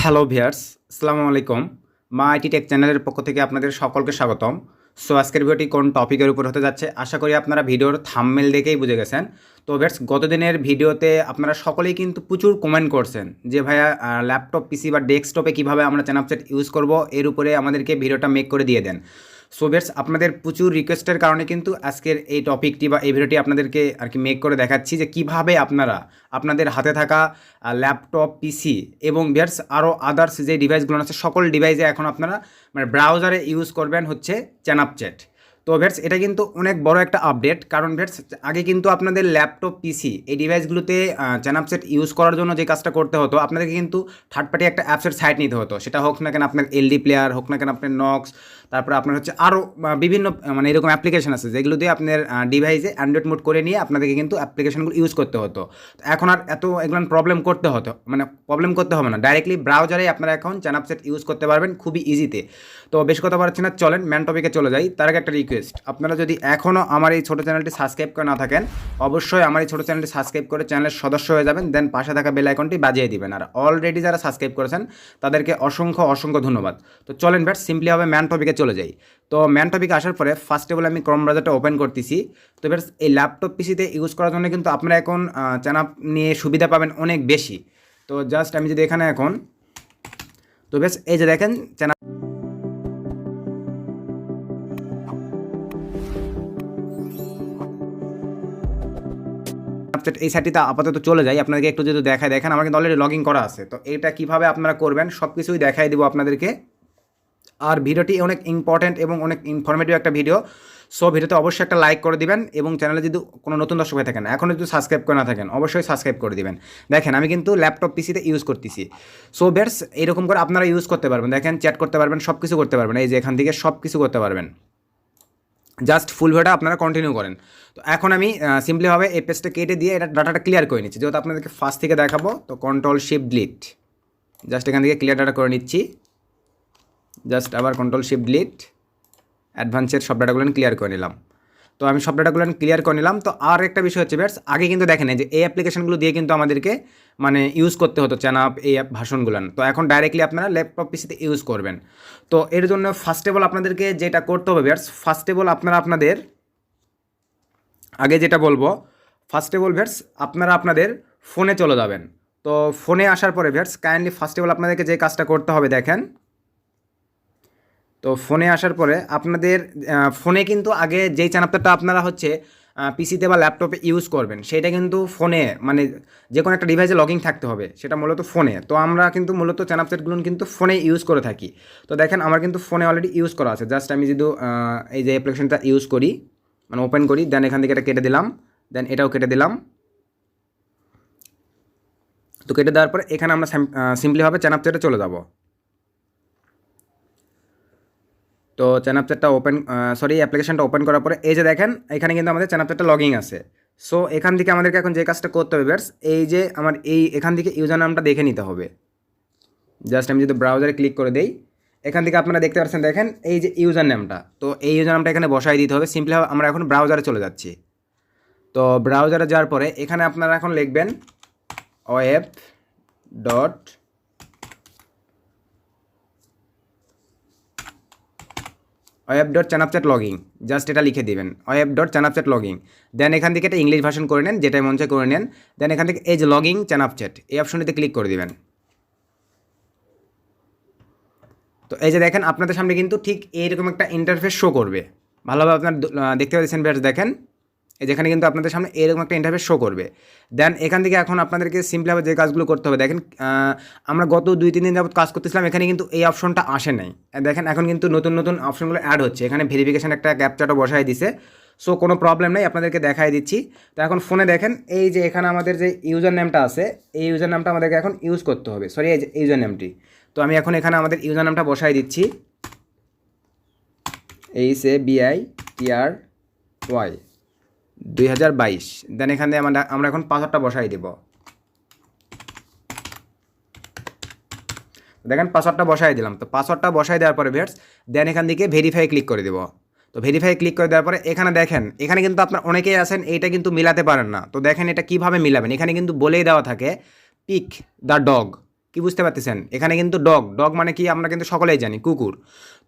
Hello viewers, আসসালামু আলাইকুম। মা আইটি টেক চ্যানেলের পক্ষ থেকে আপনাদের সকলকে স্বাগতম। সো আজকের ভিডিওটি কোন টপিকের উপর হতে যাচ্ছে আশা করি আপনারা ভিডিওর থাম্বনেল দেখেই বুঝে গেছেন। তো ভিয়ার্স, গতদিনের ভিডিওতে আপনারা সকলেই কিন্তু প্রচুর কমেন্ট করছেন যে ভাইয়া ল্যাপটপ পিসি বা ডেস্কটপে কীভাবে আমরা চ্যানাপচ্যাট ইউজ করব, এর উপরে আমাদেরকে ভিডিওটা মেক করে দিয়ে দেন। সো ভিয়ার্স, আপনাদের প্রচুর রিকোয়েস্টের কারণে কিন্তু আজকের এই টপিকটি বা এই ভিডিওটি আপনাদেরকে আর কি মেক করে দেখাচ্ছি যে কিভাবে আপনারা আপনাদের হাতে থাকা ল্যাপটপ পিসি এবং ভিয়ার্স আরও আদার্স যে ডিভাইসগুলো আছে সকল ডিভাইসে এখন আপনারা মানে ব্রাউজারে ইউজ করবেন হচ্ছে চ্যানাপচ্যাট। তো ভিয়ার্স, এটা কিন্তু অনেক বড় একটা আপডেট, কারণ ভিয়ার্স আগে কিন্তু আপনাদের ল্যাপটপ পিসি এই ডিভাইসগুলোতে চ্যানাপচ্যাট ইউজ করার জন্য যে কাজটা করতে হতো আপনাদেরকে কিন্তু থার্ড পার্টি একটা অ্যাপসের সাইট নিতে হতো। সেটা হোক না কেন আপনার এলডি প্লেয়ার, হোক না কেন আপনার নক্স, তারপরে আপনার হচ্ছে আরও বিভিন্ন মানে এরকম অ্যাপ্লিকেশন আছে যেগুলো দিয়ে আপনার ডিভাইসে অ্যান্ড্রয়েড মোড করে নিয়ে আপনাদেরকে কিন্তু অ্যাপ্লিকেশনগুলো ইউজ করতে হতো। তো এখন আর এত এগুলো প্রবলেম করতে হবে না, ডাইরেক্টলি ব্রাউজারে আপনারা এখন চ্যানাপচ্যাট ইউজ করতে পারবেন খুবই ইজিতে। তো বেশি কথা পারছি না, চলেন ম্যান টপিকে চলে যাই। তার আগে একটা রিকোয়েস্ট, আপনারা যদি এখনও আমার এই ছোটো চ্যানেলটি সাবস্ক্রাইব করে না থাকেন অবশ্যই আমার এই ছোটো চ্যানেলটি সাবস্ক্রাইব করে চ্যানেলের সদস্য হয়ে যাবেন, দেন পাশে থাকা বেল আইকনটি বাজিয়ে দিবেন। আর অলরেডি যারা সাবস্ক্রাইব করেছেন তাদেরকে অসংখ্য ধন্যবাদ। তো চলেন ব্যাট সিম্পলি হবে ম্যান টপিকে চলে যাই। তো ম্যান টপিকে আসার পরে ফার্স্ট অফ অল আমি ক্রোম ব্রাউজারটা ওপেন করতেছি। তো এবার এই ল্যাপটপ পিসিতে ইউজ করার জন্য কিন্তু আপনারা এখন চ্যানাপ নিয়ে সুবিধা পাবেন অনেক বেশি। তো জাস্ট আমি যদি এখানে এখন তো বেশ এই যে দেখেন চ্যানাপ এই সাইটটিতে আপাতত চলে যাই, আপনাদেরকে একটু যদি দেখেন আমার কিন্তু অলরেডি লগ ইন করা আছে। তো এটা কীভাবে আপনারা করবেন সব কিছুই দেখাই দেবো আপনাদেরকে। আর ভিডিওটি অনেক ইম্পর্ট্যান্ট এবং অনেক ইনফরমেটিভ একটা ভিডিও। সো ভিডিওতে অবশ্যই একটা লাইক করে দিবেন এবং চ্যানেলে যদি কোনো নতুন দর্শক হয়ে থাকেন এখনও যদি সাবস্ক্রাইব করে না থাকেন অবশ্যই সাবস্ক্রাইব করে দিবেন। দেখেন আমি কিন্তু ল্যাপটপ পিসিতে ইউজ করতেছি। সো বেয়ার্স, এরকম করে আপনারা ইউজ করতে পারবেন, দেখেন চ্যাট করতে পারবেন, সব কিছু করতে পারবেন, এই যে এখান থেকে সব কিছু করতে পারবেন। জাস্ট ফুল ভিডিওটা আপনারা কন্টিনিউ করেন। তো এখন আমি সিম্পলিভাবে এই পেজটা কেটে দিয়ে এটা ডাটাটা ক্লিয়ার করে নিচ্ছি, যেহেতু আপনাদেরকে ফার্স্ট থেকে দেখাবো। তো কন্ট্রোল শিফট ডিলিট, জাস্ট এখান থেকে ক্লিয়ার ডাটা করে নিচ্ছি। জাস্ট আবার কন্ট্রোল শিফট ডিলিট, অ্যাডভান্সের সব ডাটাগুলো ক্লিয়ার করে নিলাম। তো আমি সব ডাটাগুলো ক্লিয়ার করে নিলাম। তো আর একটা বিষয় হচ্ছে বেশ, আগে কিন্তু দেখেন যে এই অ্যাপ্লিকেশনগুলো দিয়ে কিন্তু আমাদেরকে মানে ইউজ করতে হতো চ্যানাপ এই ভার্সনগুলো। তো এখন ডাইরেক্টলি আপনারা ল্যাপটপ পিসিতে ইউজ করবেন। তো এর জন্য ফার্স্ট অফ অল আপনাদেরকে যেটা করতে হবে বেয়ার্স, ফার্স্ট অফ অল আপনারা আপনাদের আগে যেটা বলবো, ফার্স্ট অফ অল ভিয়ার্স আপনারা আপনাদের ফোনে চলে যাবেন। তো ফোনে আসার পরে viewers kindly first of all আপনাদেরকে যে কাজটা করতে হবে দেখেন। তো ফোনে আসার পরে আপনাদের ফোনে কিন্তু আগে যেই চ্যানাপটা আপনারা হচ্ছে পিসিতে বা ল্যাপটপে ইউজ করবেন সেটা কিন্তু ফোনে মানে যে কোনো একটা ডিভাইসে লগইন থাকতে হবে, সেটা মূলত ফোনে। তো আমরা কিন্তু মূলত চ্যানাপচ্যাটগুলো কিন্তু ফোনে ইউজ করে থাকি। তো দেখেন আমার কিন্তু ফোনে অলরেডি ইউজ করা আছে। জাস্ট আমি যদি এই যে অ্যাপ্লিকেশনটা ইউজ করি মানে ওপেন করি, দেন এখান থেকে এটা কেটে দিলাম, দেন এটাও কেটে দিলাম। তো কেটে দেওয়ার পরে এখানে আমরা সিম্পলিভাবে চ্যানাপচ্যাটে চলে যাব। তো চ্যানাপচ্যাটটা অ্যাপ্লিকেশনটা ওপেন করার পরে এই যে দেখেন এখানে কিন্তু আমাদের চ্যানাপচ্যাটটা লগইন আছে। সো এখান থেকে আমাদেরকে এখন যে কাজটা করতে হবে ভিউয়ার্স, এই যে আমার এখান থেকে ইউজার নামটা দেখে নিতে হবে। জাস্ট আমি যদি ব্রাউজারে ক্লিক করে দেই, এখান থেকে আপনারা দেখতে পাচ্ছেন দেখেন এই যে ইউজার নামটা, তো এই ইউজার নামটা এখানে বসাই দিতে হবে। সিম্পলি আমরা এখন ব্রাউজারে চলে যাচ্ছি। তো ব্রাউজারে যাওয়ার পরে এখানে আপনারা এখন লিখবেন ওয়েব ডট চ্যানাপচ্যাট লগইন, জাস্ট এটা লিখে দিবেন চ্যানাপচ্যাট লগইন। দেন এখান থেকে এটা ইংলিশ ভার্সন করে নেন, যেটাই মন চায় করে নেন। দেন এখান থেকে এই যে লগইন চ্যানাপচ্যাট এই অপশনটিতে ক্লিক করে দিবেন। তো এই যে দেখেন আপনাদের সামনে কিন্তু ঠিক এইরকম একটা ইন্টারফেস শো করবে। ভালোভাবে আপনার দেখতে পাচ্ছেন বেশ, দেখেন এই যেখানে কিন্তু আপনাদের সামনে এরকম একটা ইন্টারফেস শো করবে। দেন এখান থেকে এখন আপনাদেরকে সিম্পলিভাবে যে কাজগুলো করতে হবে দেখেন, আমরা গত 2-3 দিন যাবত কাজ করতেছিলাম, এখানে কিন্তু এই অপশনটা আসে নাই। দেখেন এখন কিন্তু নতুন অপশনগুলো অ্যাড হচ্ছে, এখানে ভেরিফিকেশন একটা ক্যাপচারও বসাই দিছে। সো কোনো প্রবলেম নেই, আপনাদেরকে দেখাই দিচ্ছি। তো এখন ফোনে দেখেন এই যে এখানে আমাদের যে ইউজার নেমটা আছে এই ইউজার নামটা আমাদেরকে এখন ইউজ করতে হবে, এই যে ইউজার নেমটি। তো আমি এখন এখানে আমাদের ইউজার নামটা বসাই দিচ্ছি, HABITRY 2022। দেন এখানে আমরা এখন পাসওয়ার্ডটা বসাই দেব। দেখেন পাসওয়ার্ডটা বসাই দিলাম। তো পাসওয়ার্ডটা বসাই দেওয়ার পরে ভিউয়ার্স দেন এখান থেকে ভেরিফাই ক্লিক করে দেব। তো ভেরিফাই ক্লিক করে দেওয়ার পরে এখানে দেখেন এখানে কিন্তু আপনার অনেকেই আছেন এইটা কিন্তু মিলাতে পারেন না। তো দেখেন এটা কিভাবে মিলাবেন, এখানে কিন্তু বলেই দেওয়া থাকে পিক দ্য ডগ, কি বুঝতে পারতেছেন? এখানে কিন্তু ডগ, ডগ মানে কি আমরা কিন্তু সকলেই জানি কুকুর।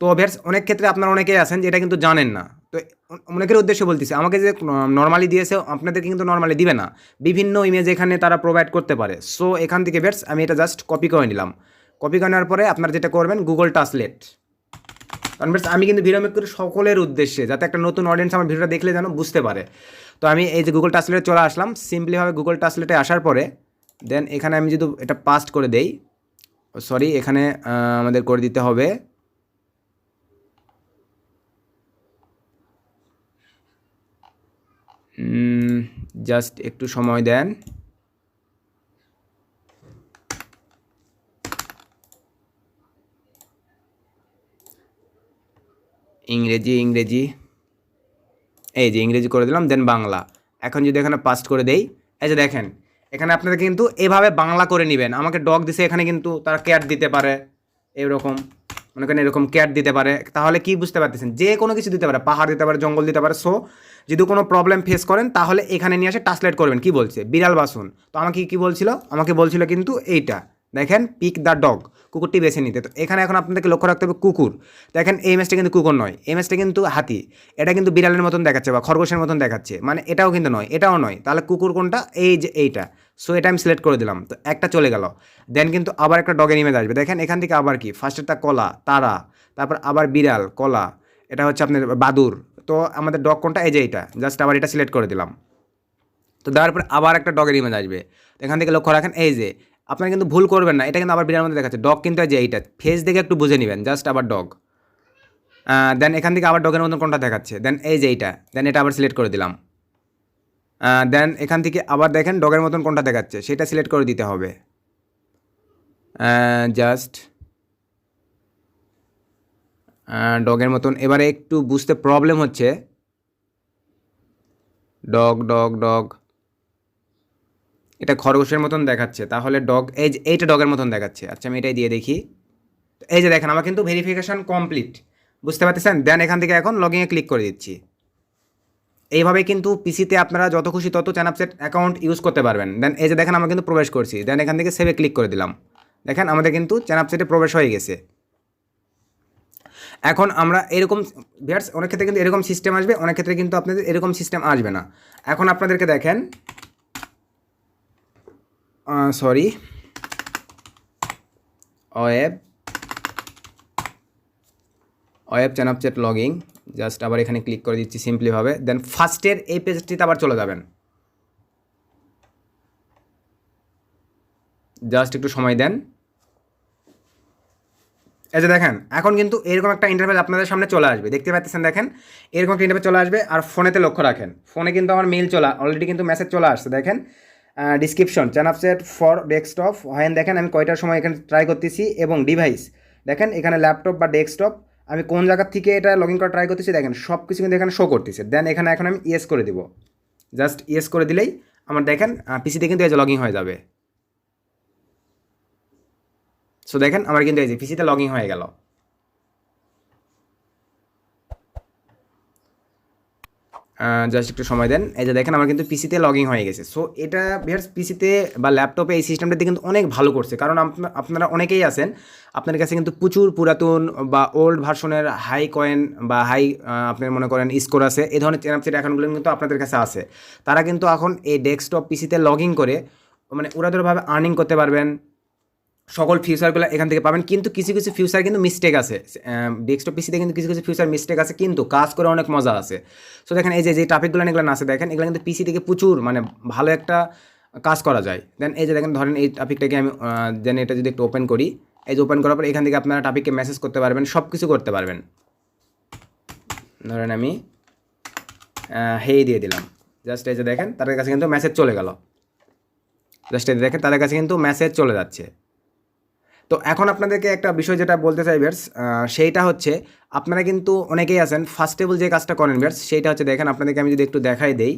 তো ভিউয়ার্স অনেক ক্ষেত্রে আপনারা অনেকেই আছেন যে এটা কিন্তু জানেন না। তো অনেকের উদ্দেশ্যে বলতেছি, আমাকে যে নরমালি দিয়েছে আপনাদেরকে কিন্তু নরমালি দিবে না। বিভিন্ন ইমেজ এখানে তারা প্রোভাইড করতে পারে। সো এখান থেকে ভিউয়ার্স আমি এটা জাস্ট কপি করে নিলাম। কপি করে নেওয়ার পরে আপনারা যেটা করবেন গুগল ট্রান্সলেট। কারণ ভিউয়ার্স আমি কিন্তু ভিডিও মেক করি সকলের উদ্দেশ্যে, যাতে একটা নতুন অডিয়েন্স আমার ভিডিওটা দেখলে যেন বুঝতে পারে। তো আমি এই যে গুগল ট্রান্সলেটে চলে আসলাম। সিম্পলিভাবে গুগল ট্রান্সলেটে আসার পরে দেন এখানে আমি যদি এটা পাস্ট করে দেই, সরি এখানে আমাদের করে দিতে হবে জাস্ট একটু সময় দেন। ইংরেজি এই যে ইংরেজি করে দিলাম, দেন বাংলা। এখন যদি এখানে পাস্ট করে দেই, এই যে দেখেন এখানে আপনারা কিন্তু এভাবে বাংলা করে নেবেন। আমাকে ডগ দিছে, এখানে কিন্তু তারা ক্যাট দিতে পারে, এরকম মনে করেন এরকম ক্যাট দিতে পারে। তাহলে কি বুঝতে পারতেছেন, যে কোনো কিছু দিতে পারে, পাহাড় দিতে পারে, জঙ্গল দিতে পারে। সো যদি কোনো প্রবলেম ফেস করেন তাহলে এখানে নিয়ে এসে ট্রান্সলেট করবেন। কি বলছে, বিড়াল বাসুন, তো আমাকে কি বলছিল, আমাকে বলছিল কিন্তু এইটা দেখেন পিক দ্য ডগ, কুকুরটি বেছে নিতে। তো এখানে এখন আপনাদেরকে লক্ষ্য রাখতে হবে কুকুর। দেখেন এই ম্যাচটা কিন্তু কুকুর নয়, এই ম্যাচটা কিন্তু হাতি। এটা কিন্তু বিড়ালের মতন দেখাচ্ছে বা খরগোশের মতন দেখাচ্ছে, মানে এটাও কিন্তু নয়, এটাও নয়। তাহলে কুকুর কোনটা, এই যে এইটা। সো এটা আমি সিলেক্ট করে দিলাম, তো একটা চলে গেল। দেন কিন্তু আবার একটা ডগের ইমেজ আসবে। দেখেন এখান থেকে আবার কি, ফার্স্টেরটা কলা, তারা, তারপর আবার বিড়াল, কলা, এটা হচ্ছে আপনার বাদুর। তো আমাদের ডগ কোনটা, এই যে এইটা। জাস্ট আবার এটা সিলেক্ট করে দিলাম। তো দেওয়ার পরে আবার একটা ডগের ইমেজ আসবে। এখান থেকে লক্ষ্য রাখেন, এই যে আপনারা কিন্তু ভুল করবেন না, এটা কিন্তু আবার বিড়ালের মধ্যে দেখাচ্ছে। ডগ কিন্তু এই যে এইটা, ফেস দেখে একটু বুঝে নেবেন। জাস্ট আবার ডগ, দেন এখান থেকে আবার ডগের মতন কোনটা দেখাচ্ছে, দেন এই যে এইটা, দেন এটা আবার সিলেক্ট করে দিলাম। দেন এখান থেকে আবার দেখেন ডগের মতন কোনটা দেখাচ্ছে, সেটা সিলেক্ট করে দিতে হবে। জাস্ট ডগের মতন। এবারে একটু বুঝতে প্রবলেম হচ্ছে, ডগ ডগ ডগ, এটা খরগোশের মতন দেখাচ্ছে, তাহলে ডগ, এই যে এইটা ডগের মতন দেখাচ্ছে। আচ্ছা আমি এটাই দিয়ে দেখি। এই যে দেখেন আমার কিন্তু ভেরিফিকেশন কমপ্লিট, বুঝতে পারতেছেন। দেন এখান থেকে এখন লগইনে ক্লিক করে দিচ্ছি। এইভাবে কিন্তু পিসিতে আপনারা যত খুশি তত চ্যানাপচ্যাট অ্যাকাউন্ট ইউজ করতে পারবেন। দেন এই যে দেখেন আমরা কিন্তু প্রবেশ করছি, দেন এখান থেকে সেভে ক্লিক করে দিলাম। দেখেন আমাদের কিন্তু চ্যানাপচ্যাটে প্রবেশ হয়ে গেছে। এখন আমরা এরকম ভিউয়ার্স অনেক ক্ষেত্রে কিন্তু এরকম সিস্টেম আসবে, অনেক ক্ষেত্রে কিন্তু আপনাদের এরকম সিস্টেম আসবে না। এখন আপনাদেরকে দেখেন, সরি, ওয়েব চ্যানাপচ্যাট লগইন, জাস্ট আবার এখানে ক্লিক করে দিচ্ছি সিম্পলিভাবে। দেন ফার্স্টের এই পেজটিতে আবার চলে যাবেন। জাস্ট একটু সময় দেন। এই যে দেখেন এখন কিন্তু এরকম একটা ইন্টারফেস আপনাদের সামনে চলে আসবে, দেখতে পাচ্ছেন। দেখেন এরকম একটা ইন্টারফেস চলে আসবে। আর ফোনেতে লক্ষ্য রাখেন, ফোনে কিন্তু আমার মেইল অলরেডি কিন্তু মেসেজ চলে আসছে। দেখেন ডিসক্রিপশন চ্যানাপচ্যাট ফর ডেস্কটপ হ্যান, দেখেন আমি কয়টার সময় এখানে ট্রাই করতেছি এবং ডিভাইস দেখেন এখানে ল্যাপটপ বা ডেস্কটপ, আমি কোন জায়গার থেকে এটা লগ ইন করা ট্রাই করতেছি, দেখেন সব কিছু কিন্তু এখানে শো করতেছে। দেন এখানে এখন আমি ইয়েস করে দিব। জাস্ট ইয়েস করে দিলেই আমার দেখেন পিসিতে কিন্তু এই যে লগ ইন হয়ে যাবে। সো দেখেন আমার কিন্তু এই যে পিসিতে লগ ইন হয়ে গেল। জাস্ট একটু সময় দেন। এই যে দেখেন আমার কিন্তু পিসিতে লগ ইন হয়ে গেছে। সো এটা ভিউয়ার্স পিসিতে বা ল্যাপটপে এই সিস্টেমটাতে কিন্তু অনেক ভালো করছে, কারণ আপনারা অনেকেই আছেন আপনার কাছে কিন্তু প্রচুর পুরাতন বা ওল্ড ভার্সনের হাই কয়েন বা হাই আপনার মনে করেন স্কোর আছে, এই ধরনের চ্যানাপচ্যাট অ্যাকাউন্টগুলো কিন্তু আপনাদের কাছে আছে। তারা কিন্তু এখন এই ডেস্কটপ পিসিতে লগ ইন করে মানে উড়াদুড়াভাবে আর্নিং করতে পারবেন, সকল ফিউচারগুলো এখান থেকে পাবেন। কিন্তু কিছু কিছু ফিউচার কিন্তু মিস্টেক আছে, ডেস্কটপ পিসিতে কিন্তু কিছু কিছু ফিউচার মিস্টেক আছে, কিন্তু কাজ করে অনেক মজা আছে। সো দেখেন এই যে টপিকগুলো এগুলো আছে, দেখেন এগুলো কিন্তু পিসি থেকে প্রচুর মানে ভালো একটা কাজ করা যায়। দেন এই যে দেখেন ধরেন এই টপিকটাকে আমি দেন এটা যদি একটু ওপেন করি, এই যে ওপেন করার পর এখান থেকে আপনারা টপিককে মেসেজ করতে পারবেন, সব কিছু করতে পারবেন। ধরেন আমি হেই দিয়ে দিলাম, জাস্ট এই যে দেখেন তাদের কাছে কিন্তু মেসেজ চলে গেল। জাস্ট এই দেখেন তাদের কাছে কিন্তু মেসেজ চলে যাচ্ছে। তো এখন আপনাদেরকে একটা বিষয় যেটা বলতে চাই ভিউয়ার্স, সেইটা হচ্ছে আপনারা কিন্তু অনেকেই আছেন ফার্স্টেবল যে কাজটা করেন ভিউয়ার্স, সেইটা হচ্ছে দেখেন আপনাদেরকে আমি যদি একটু দেখাই দেই,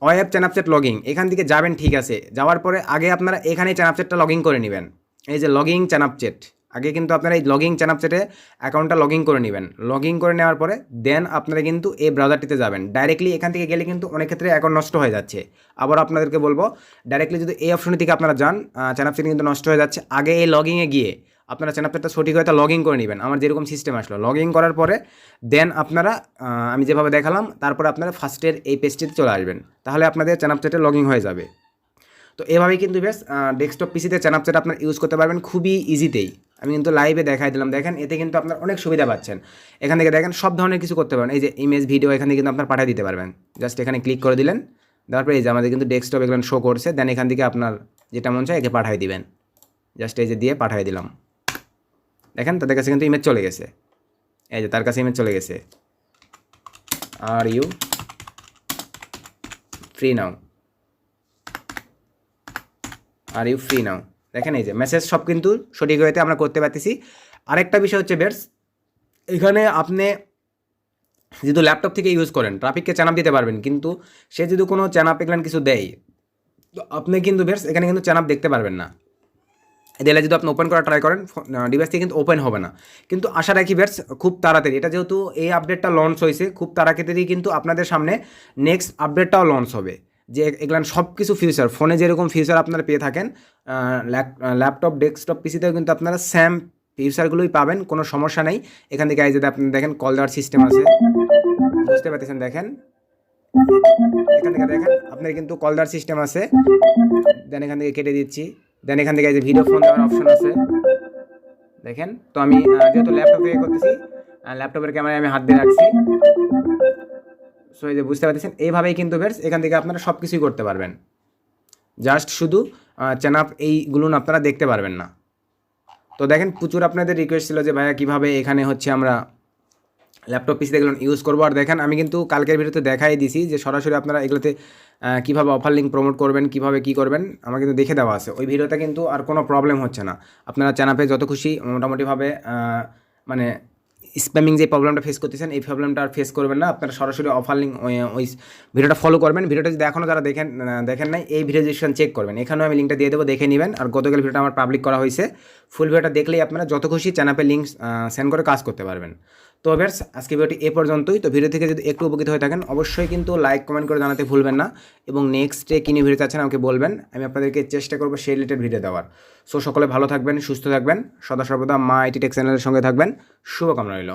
ওয়েব চ্যানাপচ্যাট লগইন, এখান থেকে যাবেন, ঠিক আছে। যাওয়ার পরে আগে আপনারা এখানে চ্যানাপচ্যাটটা লগ ইন করে নেবেন। এই যে লগইন চ্যানাপচ্যাট, আগে কিন্তু আপনারা এই লগইন চ্যানাপচ্যাটে অ্যাকাউন্টটা লগইন করে নেবেন। লগইন করে নেওয়ার পরে দেন আপনারা কিন্তু এই ব্রাউজারটিতে যাবেন। ডাইরেক্টলি এখান থেকে গেলে কিন্তু অনেক ক্ষেত্রে অ্যাকাউন্ট নষ্ট হয়ে যাচ্ছে। আবার আপনাদেরকে বলবো, ডাইরেক্টলি যদি এই অপশন থেকে আপনারা যান, চ্যানাপচ্যাট কিন্তু নষ্ট হয়ে যাচ্ছে। আগে এই লগইনে গিয়ে আপনারা চ্যানাপচ্যাটটা সঠিক হয়তো লগইন করে নেবেন। আমার যেরকম সিস্টেম আসলো, লগইন করার পরে দেন আপনারা আমি যেভাবে দেখালাম, তারপরে আপনারা ফার্স্টের এই পেজটিতে চলে আসবেন। তাহলে আপনাদের চ্যানাপচ্যাটে লগইন হয়ে যাবে। তো এভাবেই কিন্তু বেশ ডেস্কটপ পিসিতে চ্যানাপচ্যাট আপনার ইউজ করতে পারবেন খুবই ইজিতেই। আমি কিন্তু লাইভে দেখাই দিলাম, দেখেন এতে কিন্তু আপনার অনেক সুবিধা পাচ্ছেন। এখান থেকে দেখেন সব ধরনের কিছু করতে পারেন। এই যে ইমেজ, ভিডিও এখান থেকে কিন্তু আপনার পাঠিয়ে দিতে পারবেন। জাস্ট এখানে ক্লিক করে দিলেন, তারপরে এই যে আমাদের কিন্তু ডেস্কটপ এগুলো শো করছে। দেন এখান থেকে আপনার যেটা মন চায় একে পাঠিয়ে দিবেন। জাস্ট এই যে দিয়ে পাঠিয়ে দিলাম, দেখেন তাদের কাছে কিন্তু ইমেজ চলে গেছে। এই যে তার কাছে ইমেজ চলে গেছে। Are you free now, are you free now. দেখেন এই যে মেসেজ সব কিন্তু সঠিক হইতে আমরা করতে পারতেছি। আরেকটা বিষয় হচ্ছে বেটস, এখানে আপনি যেহেতু ল্যাপটপ থেকে ইউজ করেন, ট্রাফিককে চ্যানাপ দিতে পারবেন, কিন্তু সে যদি কোনো চ্যানাপ এগুলান কিছু দেয়, তো আপনি কিন্তু বেটস এখানে কিন্তু চ্যানাপ দেখতে পারবেন না। দিলে যদি আপনি ওপেন করা ট্রাই করেন, ডিভাইস থেকে কিন্তু ওপেন হবে না। কিন্তু আশা রাখি বেটস খুব তাড়াতাড়ি, এটা যেহেতু এই আপডেটটা লঞ্চ হয়েছে, খুব তাড়াতাড়ি কিন্তু আপনাদের সামনে নেক্সট আপডেটটাও লঞ্চ হবে। যে এগুলান সব কিছু ফিউচার, ফোনে যেরকম ফিউচার আপনারা পেয়ে থাকেন, ল্যাপটপ ডেস্কটপ পিসিতেও কিন্তু আপনারা সেম ফিউচারগুলোই পাবেন, কোনো সমস্যা নেই। এখান থেকে যদি আপনি দেখেন কল দেওয়ার সিস্টেম আছে, বুঝতে পারতেছেন, দেখেন এখান থেকে দেখেন আপনার কিন্তু কল দেওয়ার সিস্টেম আছে। দেন এখান থেকে কেটে দিচ্ছি। দেন এখান থেকে এই যে ভিডিও ফোন দেওয়ার অপশন আছে, দেখেন। তো আমি যেহেতু ল্যাপটপ থেকে করতেছি, ল্যাপটপের ক্যামেরায় আমি হাত দিয়ে রাখছি। সো এই যে বুঝতে পারতেছেন, এইভাবেই কিন্তু বেশ এখান থেকে আপনারা সব কিছুই করতে পারবেন। জাস্ট শুধু চ্যানাপ এইগুলো আপনারা দেখতে পারবেন না। তো দেখেন প্রচুর আপনাদের রিকোয়েস্ট ছিল যে ভাইয়া কীভাবে এখানে হচ্ছে আমরা ল্যাপটপ পিসিতে এগুলো ইউজ করবো। আর দেখেন আমি কিন্তু কালকের ভিডিওতে দেখাই দিছি যে সরাসরি আপনারা এগুলোতে কীভাবে অফার লিঙ্ক প্রমোট করবেন, কীভাবে কী করবেন, আমার কিন্তু দেখে দেওয়া আছে ওই ভিডিওতে। কিন্তু আর কোনো প্রবলেম হচ্ছে না। আপনারা চ্যানাপে যত খুশি মোটামুটিভাবে মানে স্প্যামিং যে প্রবলেমটা ফেস করতেছেন, এই প্রবলেমটা আর ফেস করবেন না। আপনারা সরাসরি অফার লিঙ্ক ওই ভিডিওটা ফলো করবেন। ভিডিওটা যদি এখনও যারা দেখেন নাই, এই ভিডিও ডিসক্রিপশন চেক করবেন, এখানেও আমি লিঙ্কটা দিয়ে দেবো, দেখে নেবেন। আর গতকাল ভিডিওটা আমার পাবলিক করা হয়েছে, ফুল ভিডিওটা দেখলেই আপনারা যত খুশি চ্যানাপে লিঙ্ক সেন্ড করে কাজ করতে পারবেন। তো ভিউয়ার্স, আজকে ভিডিওটি এ পর্যন্তই। তো ভিডিও থেকে যদি একটু উপকৃত হয়ে থাকেন, অবশ্যই কিন্তু লাইক কমেন্ট করে জানাতে ভুলবেন না। এবং নেক্সটে কী নিয়ে ভিডিও চাচ্ছেন আমাকে বলবেন, আমি আপনাদেরকে চেষ্টা করবো সেই রিলেটেড ভিডিও দেওয়ার। সো সকলে ভালো থাকবেন, সুস্থ থাকবেন, সদা সর্বদা মা আইটি টেক চ্যানেলের সঙ্গে থাকবেন। শুভকামনা রইল।